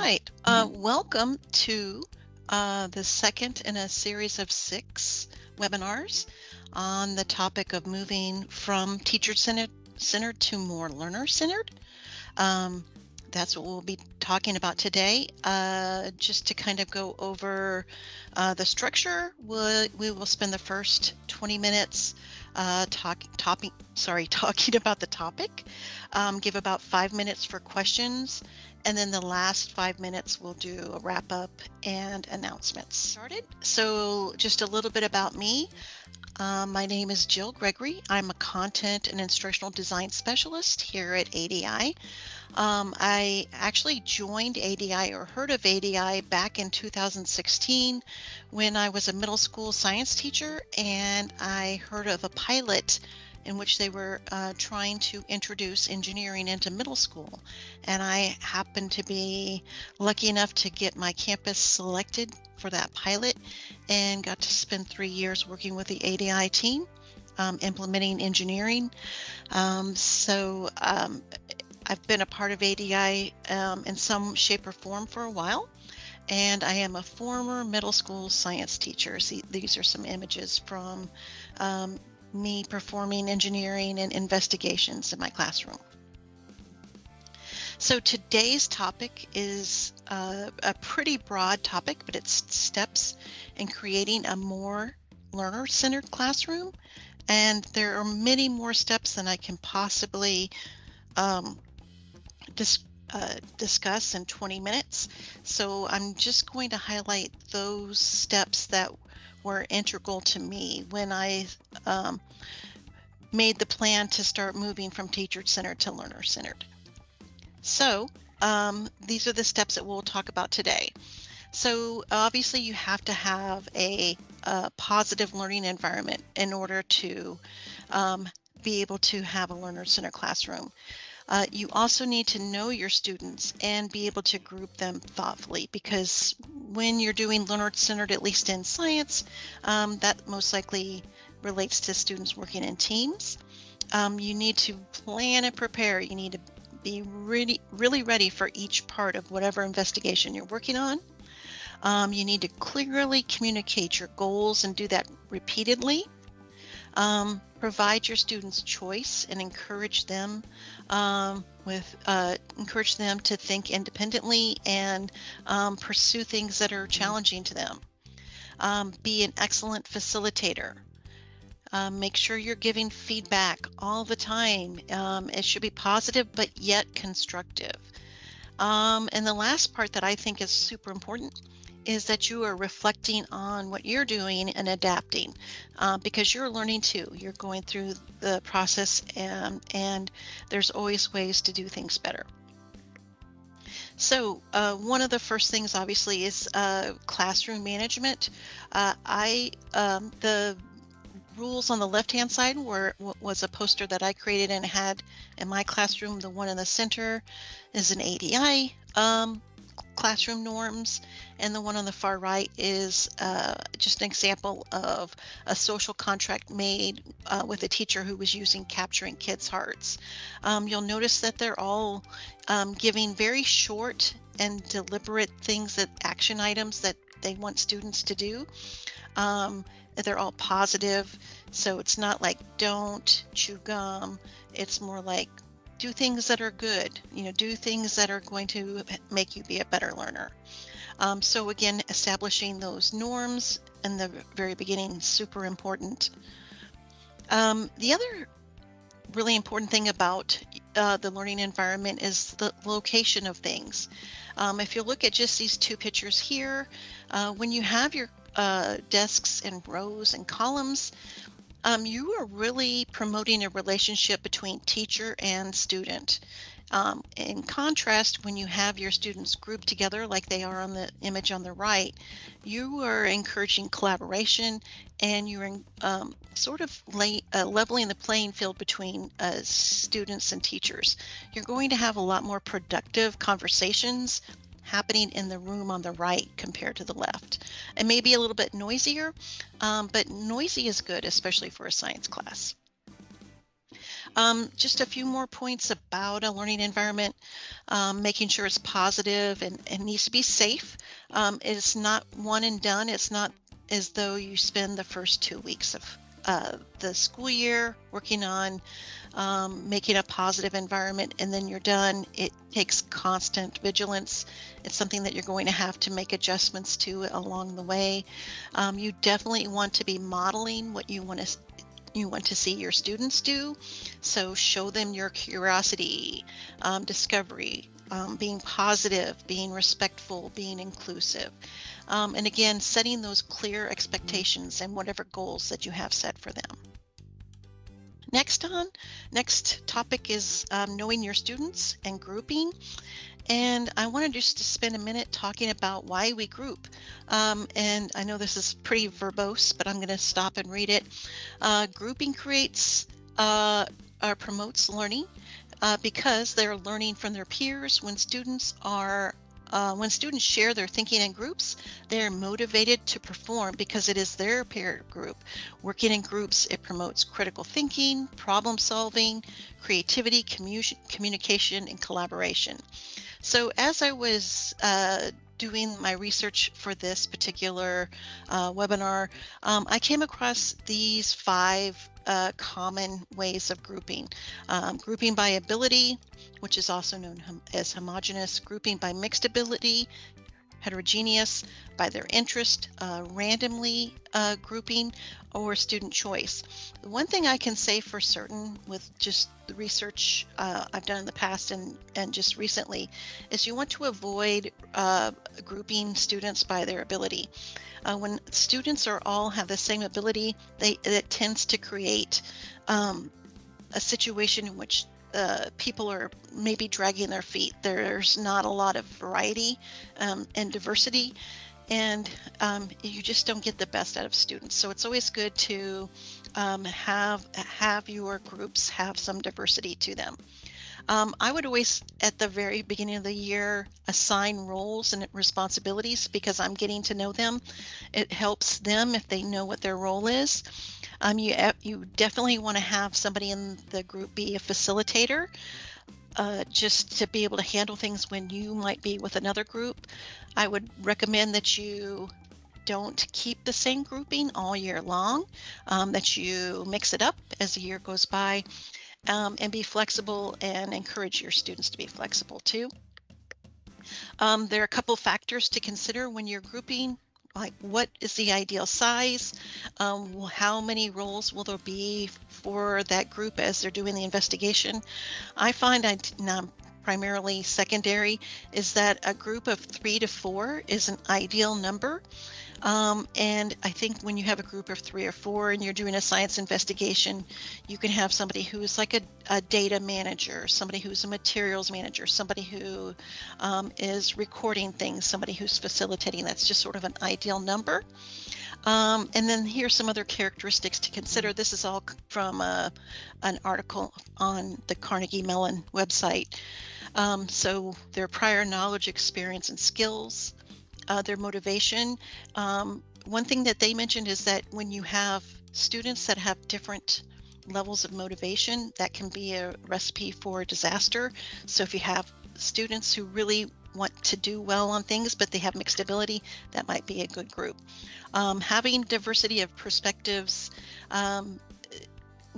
right. Welcome to the second in a series of 6 webinars on the topic of moving from teacher-centered to more learner-centered. That's what we'll be talking about today. Just to kind of go over the structure, we will spend the first 20 minutes talking about the topic, give about 5 minutes for questions, and then the last 5 minutes we'll do a wrap up and announcements. Started. So just a little bit about me. My name is Jill Gregory. I'm a content and instructional design specialist here at ADI. I actually joined ADI or heard of ADI back in 2016 when I was a middle school science teacher, and I heard of a pilot in which they were trying to introduce engineering into middle school. And I happened to be lucky enough to get my campus selected for that pilot and got to spend 3 years working with the ADI team, implementing engineering. I've been a part of ADI in some shape or form for a while, and I am a former middle school science teacher. See, these are some images from me performing engineering and investigations in my classroom. So today's topic is a pretty broad topic, but it's steps in creating a more learner-centered classroom. And there are many more steps than I can possibly discuss in 20 minutes. So I'm just going to highlight those steps that were integral to me when I made the plan to start moving from teacher-centered to learner-centered. So these are the steps that we'll talk about today. So obviously you have to have a positive learning environment in order to be able to have a learner-centered classroom. You also need to know your students and be able to group them thoughtfully, because when you're doing learner-centered, at least in science, that most likely relates to students working in teams. You need to plan and prepare. You need to be really ready for each part of whatever investigation you're working on. You need to clearly communicate your goals and do that repeatedly. Provide your students choice and encourage them to think independently and pursue things that are challenging to them. Be an excellent facilitator. Make sure you're giving feedback all the time. It should be positive but yet constructive. And the last part that I think is super important is that you are reflecting on what you're doing and adapting, because you're learning too. You're going through the process, and there's always ways to do things better. So one of the first things obviously is classroom management. The rules on the left-hand side was a poster that I created and had in my classroom. The one in the center is an ADI classroom norms, and the one on the far right is just an example of a social contract made with a teacher who was using capturing kids' hearts. You'll notice that they're all giving very short and deliberate action items that they want students to do. They're all positive, so it's not like don't chew gum. It's more like do things that are good, do things that are going to make you be a better learner. So again, establishing those norms in the very beginning is super important. The other really important thing about the learning environment is the location of things. If you look at just these two pictures here, when you have your desks in rows and columns, you are really promoting a relationship between teacher and student. In contrast, when you have your students grouped together like they are on the image on the right, you are encouraging collaboration, and you're leveling the playing field between students and teachers. You're going to have a lot more productive conversations happening in the room on the right compared to the left. It may be a little bit noisier, but noisy is good, especially for a science class. Just a few more points about a learning environment, making sure it's positive and needs to be safe. It's not one and done. It's not as though you spend the first 2 weeks of the school year working on making a positive environment and then you're done. It takes constant vigilance. It's something that you're going to have to make adjustments to along the way. You definitely want to be modeling what you want to see your students do. So show them your curiosity, discovery, being positive, being respectful, being inclusive. And again, setting those clear expectations and whatever goals that you have set for them. Next topic is knowing your students and grouping. And I wanted just to spend a minute talking about why we group. And I know this is pretty verbose, but I'm going to stop and read it. Grouping creates promotes learning because they're learning from their peers. When students share their thinking in groups, they're motivated to perform because it is their peer group. Working in groups, it promotes critical thinking, problem solving, creativity, communication, and collaboration. So as I was doing my research for this particular webinar, I came across these 5 common ways of grouping. Grouping by ability, which is also known as homogeneous, grouping by mixed ability, heterogeneous, by their interest, randomly grouping, or student choice. The one thing I can say for certain with just the research I've done in the past and just recently is you want to avoid grouping students by their ability. When students all have the same ability, it tends to create a situation in which people are maybe dragging their feet. There's not a lot of variety and diversity, and you just don't get the best out of students. So it's always good to have your groups have some diversity to them. I would always, at the very beginning of the year, assign roles and responsibilities because I'm getting to know them. It helps them if they know what their role is. You definitely want to have somebody in the group be a facilitator, just to be able to handle things when you might be with another group. I would recommend that you don't keep the same grouping all year long, that you mix it up as the year goes by, and be flexible and encourage your students to be flexible too. There are a couple factors to consider when you're grouping, like what is the ideal size, how many roles will there be for that group as they're doing the investigation. I find primarily secondary is that a group of 3 to 4 is an ideal number. And I think when you have a group of 3 or 4 and you're doing a science investigation, you can have somebody who's like a data manager, somebody who's a materials manager, somebody who is recording things, somebody who's facilitating. That's just sort of an ideal number. And then here's some other characteristics to consider. This is all from an article on the Carnegie Mellon website. So their prior knowledge, experience, and skills, their motivation. One thing that they mentioned is that when you have students that have different levels of motivation, that can be a recipe for disaster. So if you have students who really want to do well on things, but they have mixed ability, that might be a good group. Having diversity of perspectives,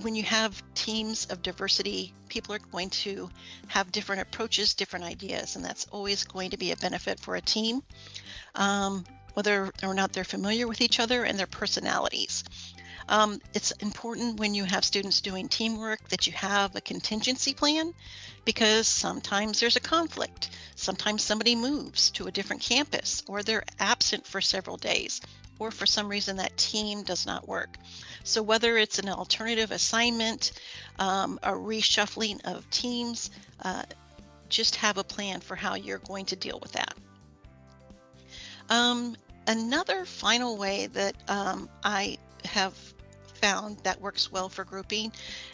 when you have teams of diversity, people are going to have different approaches, different ideas, and that's always going to be a benefit for a team, whether or not they're familiar with each other and their personalities. It's important when you have students doing teamwork that you have a contingency plan, because sometimes there's a conflict. Sometimes somebody moves to a different campus, or they're absent for several days, or for some reason that team does not work. So whether it's an alternative assignment, a reshuffling of teams, just have a plan for how you're going to deal with that. Another final way that I have found that works well for grouping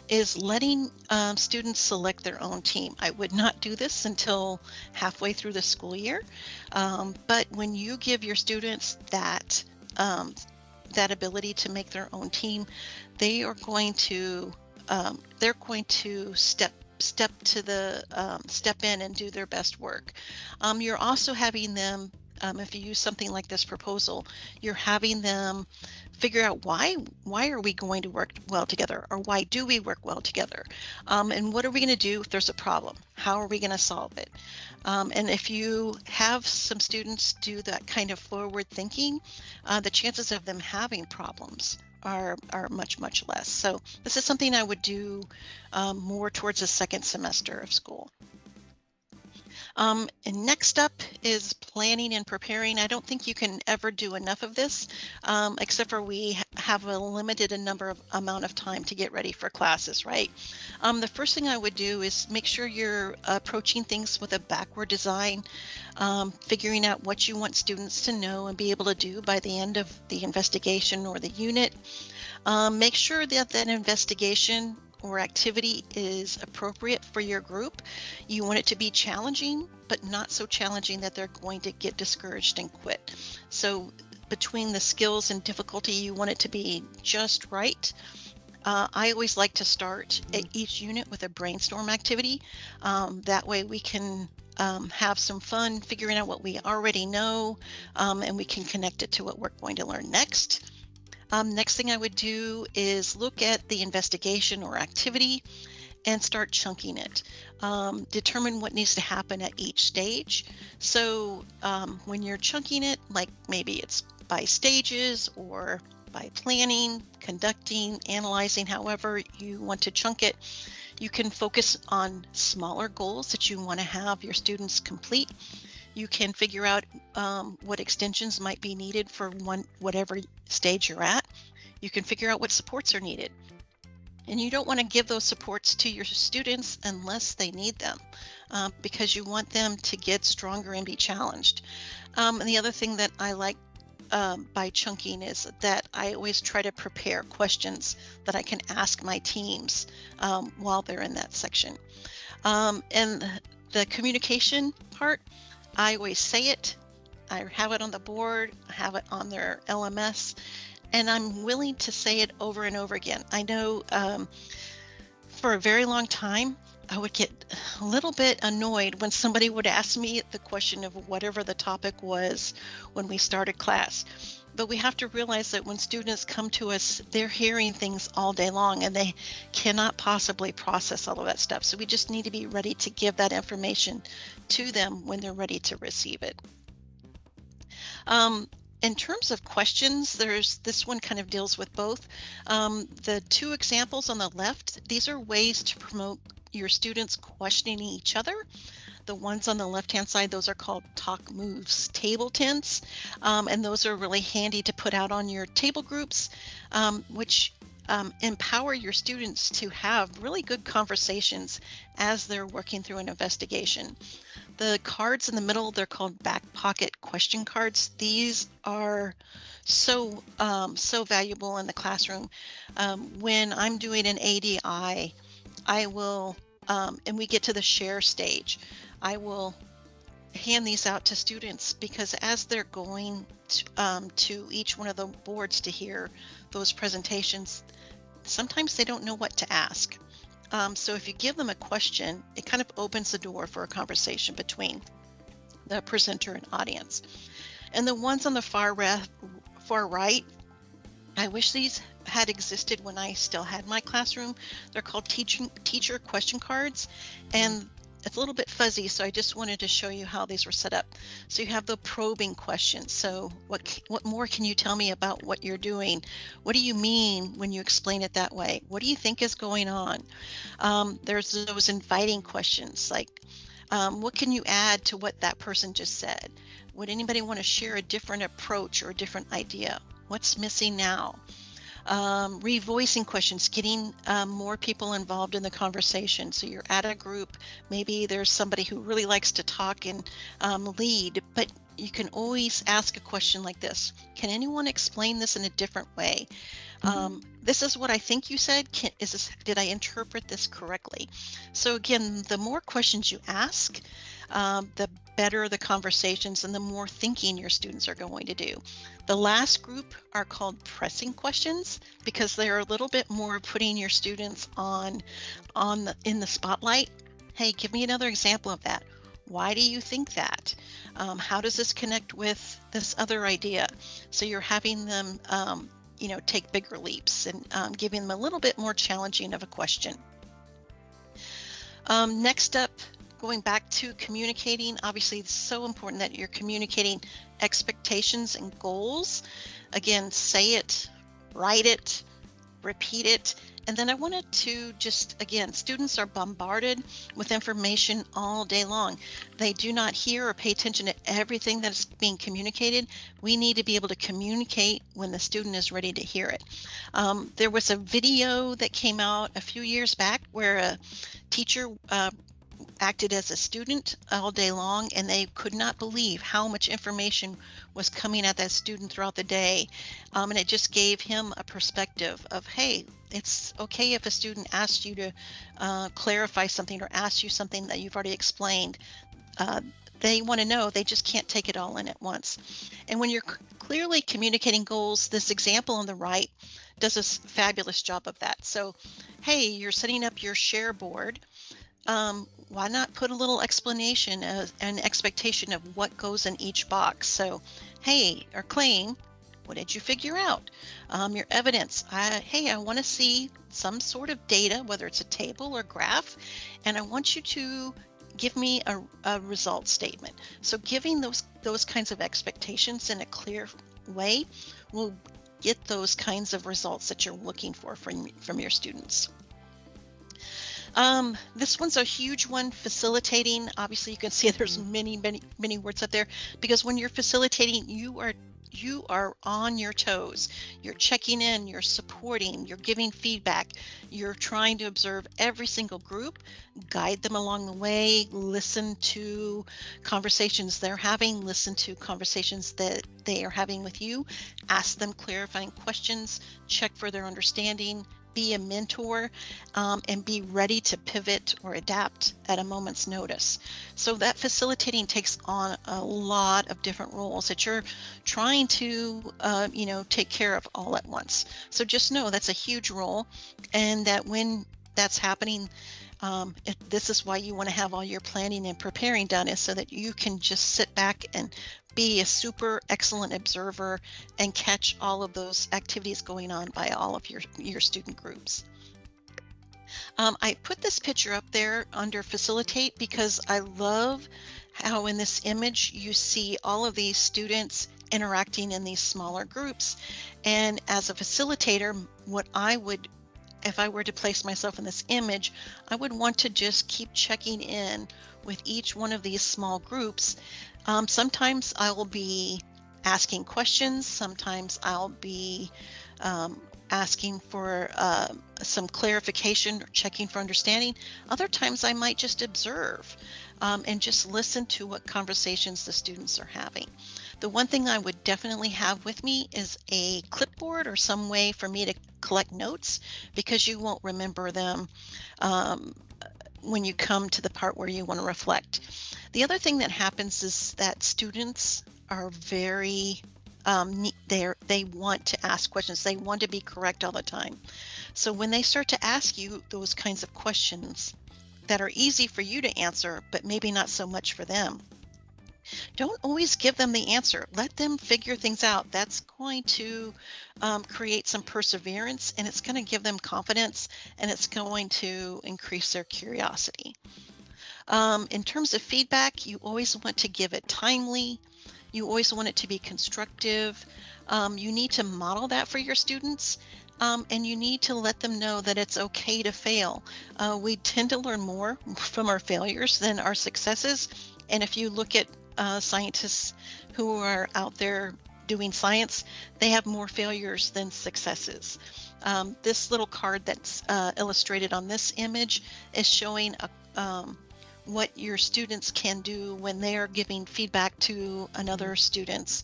is letting students select their own team. I would not do this until halfway through the school year, but when you give your students that ability to make their own team, they are going to they're going to step in and do their best work. You're also having them, if you use something like this proposal, you're having them figure out why are we going to work well together, or why do we work well together, and what are we going to do if there's a problem? How are we going to solve it? And if you have some students do that kind of forward thinking, the chances of them having problems are much, much less. So this is something I would do more towards the second semester of school. And next up is planning and preparing. I don't think you can ever do enough of this, except for we have a limited amount of time to get ready for classes, right? The first thing I would do is make sure you're approaching things with a backward design, figuring out what you want students to know and be able to do by the end of the investigation or the unit. Make sure that that investigation or activity is appropriate for your group. You want it to be challenging, but not so challenging that they're going to get discouraged and quit. So between the skills and difficulty, you want it to be just right. I always like to start at each unit with a brainstorm activity. That way we can have some fun figuring out what we already know, and we can connect it to what we're going to learn next. Next thing I would do is look at the investigation or activity and start chunking it. Determine what needs to happen at each stage. So when you're chunking it, like maybe it's by stages or by planning, conducting, analyzing, however you want to chunk it, you can focus on smaller goals that you want to have your students complete. You can figure out what extensions might be needed for whatever stage you're at. You can figure out what supports are needed. And you don't want to give those supports to your students unless they need them, because you want them to get stronger and be challenged. And the other thing that I like by chunking is that I always try to prepare questions that I can ask my teams while they're in that section. And the communication part, I always say it. I have it on the board, I have it on their LMS, and I'm willing to say it over and over again. I know for a very long time, I would get a little bit annoyed when somebody would ask me the question of whatever the topic was when we started class. But we have to realize that when students come to us, they're hearing things all day long and they cannot possibly process all of that stuff. So we just need to be ready to give that information to them when they're ready to receive it. In terms of questions, this one kind of deals with both. The two examples on the left, these are ways to promote your students questioning each other. The ones on the left-hand side, those are called Talk Moves table tents, and those are really handy to put out on your table groups, which empower your students to have really good conversations as they're working through an investigation. The cards in the middle, they're called back pocket question cards. These are so valuable in the classroom. When I'm doing an ADI, I will, and we get to the share stage, I will hand these out to students because as they're going to each one of the boards to hear those presentations, sometimes they don't know what to ask. So if you give them a question, it kind of opens the door for a conversation between the presenter and audience. And the ones on the far right, I wish these had existed when I still had my classroom. They're called teacher question cards, and it's a little bit fuzzy, so I just wanted to show you how these were set up. So you have the probing questions. So what more can you tell me about what you're doing? What do you mean when you explain it that way? What do you think is going on? There's those inviting questions like, what can you add to what that person just said? Would anybody want to share a different approach or a different idea? What's missing now? Revoicing questions, getting more people involved in the conversation. So you're at a group, maybe there's somebody who really likes to talk and lead, but you can always ask a question like this. Can anyone explain this in a different way? This is what I think you said. Did I interpret this correctly? So again, the more questions you ask, the better the conversations and the more thinking your students are going to do. The last group are called pressing questions because they're a little bit more putting your students in the spotlight. Hey, give me another example of that. Why do you think that? How does this connect with this other idea? So you're having them, take bigger leaps and giving them a little bit more challenging of a question. Next up, going back to communicating, obviously it's so important that you're communicating expectations and goals. Again, say it, write it, repeat it. And then I wanted to students are bombarded with information all day long. They do not hear or pay attention to everything that is being communicated. We need to be able to communicate when the student is ready to hear it. There was a video that came out a few years back where a teacher acted as a student all day long, and they could not believe how much information was coming at that student throughout the day. And it just gave him a perspective of, hey, it's okay if a student asks you to clarify something or asks you something that you've already explained. They want to know, they just can't take it all in at once. And when you're clearly communicating goals, this example on the right does a fabulous job of that. So, hey, you're setting up your share board. Why not put a little explanation, an expectation of what goes in each box? So, hey, or claim, what did you figure out? Your evidence. I want to see some sort of data, whether it's a table or graph, and I want you to give me a result statement. So giving those kinds of expectations in a clear way will get those kinds of results that you're looking for from your students. This one's a huge one, facilitating. Obviously, you can see there's many words up there, because when you're facilitating, you are on your toes. You're checking in, you're supporting, you're giving feedback, you're trying to observe every single group, guide them along the way, listen to conversations they're having, listen to conversations that they are having with you, ask them clarifying questions, check for their understanding, be a mentor, and be ready to pivot or adapt at a moment's notice. So that facilitating takes on a lot of different roles that you're trying to, take care of all at once. So just know that's a huge role, and that when that's happening, this is why you want to have all your planning and preparing done, is so that you can just sit back and be a super excellent observer and catch all of those activities going on by all of your student groups. I put this picture up there under facilitate because I love how in this image you see all of these students interacting in these smaller groups. And as a facilitator, if I were to place myself in this image, I would want to just keep checking in with each one of these small groups. Sometimes I will be asking questions. Sometimes I'll be asking for some clarification or checking for understanding. Other times I might just observe and just listen to what conversations the students are having. The one thing I would definitely have with me is a clipboard or some way for me to collect notes, because you won't remember them when you come to the part where you want to reflect. The other thing that happens is that students are very they want to ask questions. They want to be correct all the time. So when they start to ask you those kinds of questions that are easy for you to answer, but maybe not so much for them, don't always give them the answer. Let them figure things out. That's going to create some perseverance, and it's going to give them confidence, and it's going to increase their curiosity. In terms of feedback, you always want to give it timely. You always want it to be constructive. You need to model that for your students, and you need to let them know that it's okay to fail. We tend to learn more from our failures than our successes. And if you look at scientists who are out there doing science, they have more failures than successes. This little card that's illustrated on this image is showing what your students can do when they are giving feedback to another student's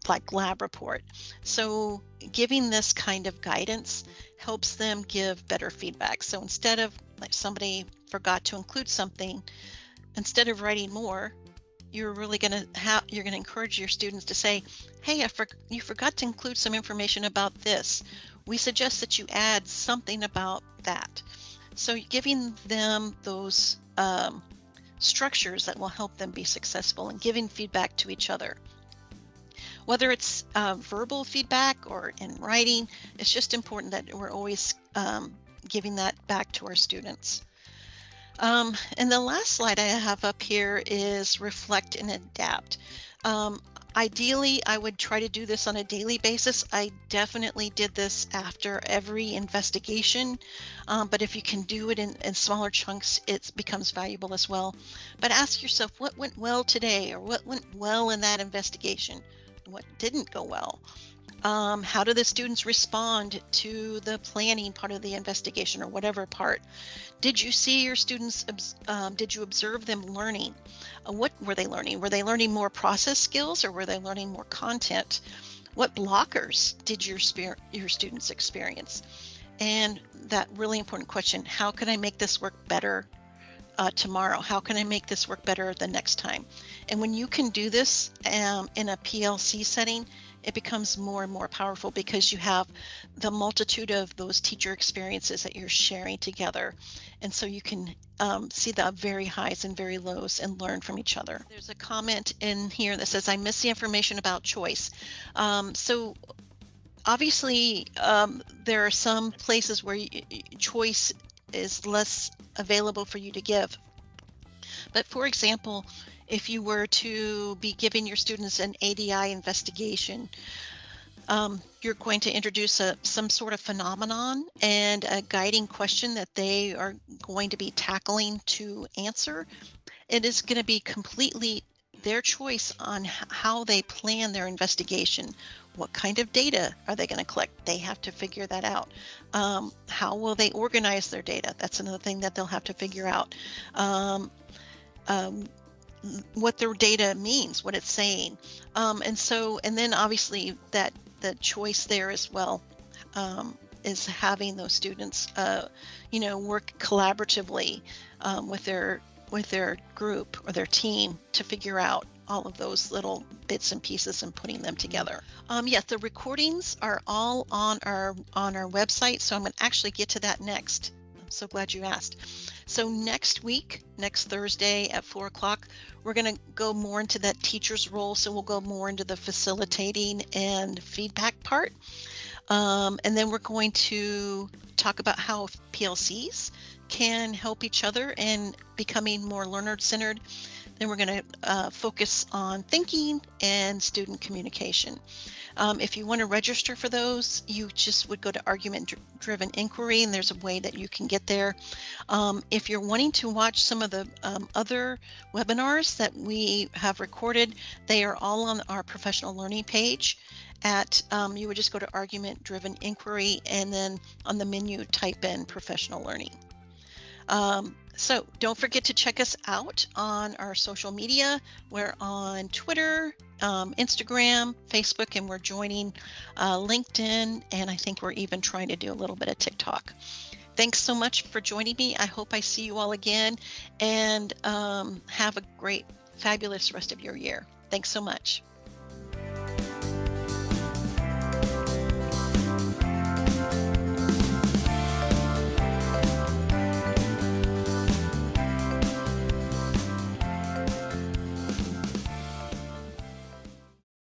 like lab report. So giving this kind of guidance helps them give better feedback. So instead of like somebody forgot to include something, instead of writing more, you're really going to encourage your students to say, hey, you forgot to include some information about this. We suggest that you add something about that. So giving them those structures that will help them be successful and giving feedback to each other. Whether it's verbal feedback or in writing, it's just important that we're always giving that back to our students. And the last slide I have up here is reflect and adapt. Ideally, I would try to do this on a daily basis. I definitely did this after every investigation, but if you can do it in smaller chunks, it becomes valuable as well. But ask yourself, what went well today, or what went well in that investigation? What didn't go well? How do the students respond to the planning part of the investigation, or whatever part? Did you see your students, did you observe them learning? What were they learning? Were they learning more process skills, or were they learning more content? What blockers did your students experience? And that really important question, how can I make this work better tomorrow? How can I make this work better the next time? And when you can do this in a PLC setting, it becomes more and more powerful because you have the multitude of those teacher experiences that you're sharing together. And so you can see the very highs and very lows and learn from each other. There's a comment in here that says, I miss the information about choice. So obviously, there are some places where choice is less available for you to give. But for example, if you were to be giving your students an ADI investigation, you're going to introduce some sort of phenomenon and a guiding question that they are going to be tackling to answer. It is going to be completely their choice on how they plan their investigation. What kind of data are they going to collect? They have to figure that out. How will they organize their data? That's another thing that they'll have to figure out. What their data means, what it's saying. And then obviously that the choice there as well is having those students, work collaboratively with their group or their team to figure out all of those little bits and pieces and putting them together. Yes, the recordings are all on our website, so I'm going to actually get to that next. I'm so glad you asked. So next week, next Thursday at 4 o'clock, we're going to go more into that teacher's role. So we'll go more into the facilitating and feedback part. And then we're going to talk about how PLCs can help each other in becoming more learner-centered. Then we're going to focus on thinking and student communication. If you want to register for those, you just would go to argument-driven inquiry, and there's a way that you can get there. If you're wanting to watch some of the other webinars that we have recorded, they are all on our professional learning page. You would just go to argument-driven inquiry, and then on the menu type in professional learning. So don't forget to check us out on our social media. We're on Twitter, Instagram, Facebook, and we're joining LinkedIn, and I think we're even trying to do a little bit of TikTok. Thanks so much for joining me. I hope I see you all again, and have a great, fabulous rest of your year. Thanks so much.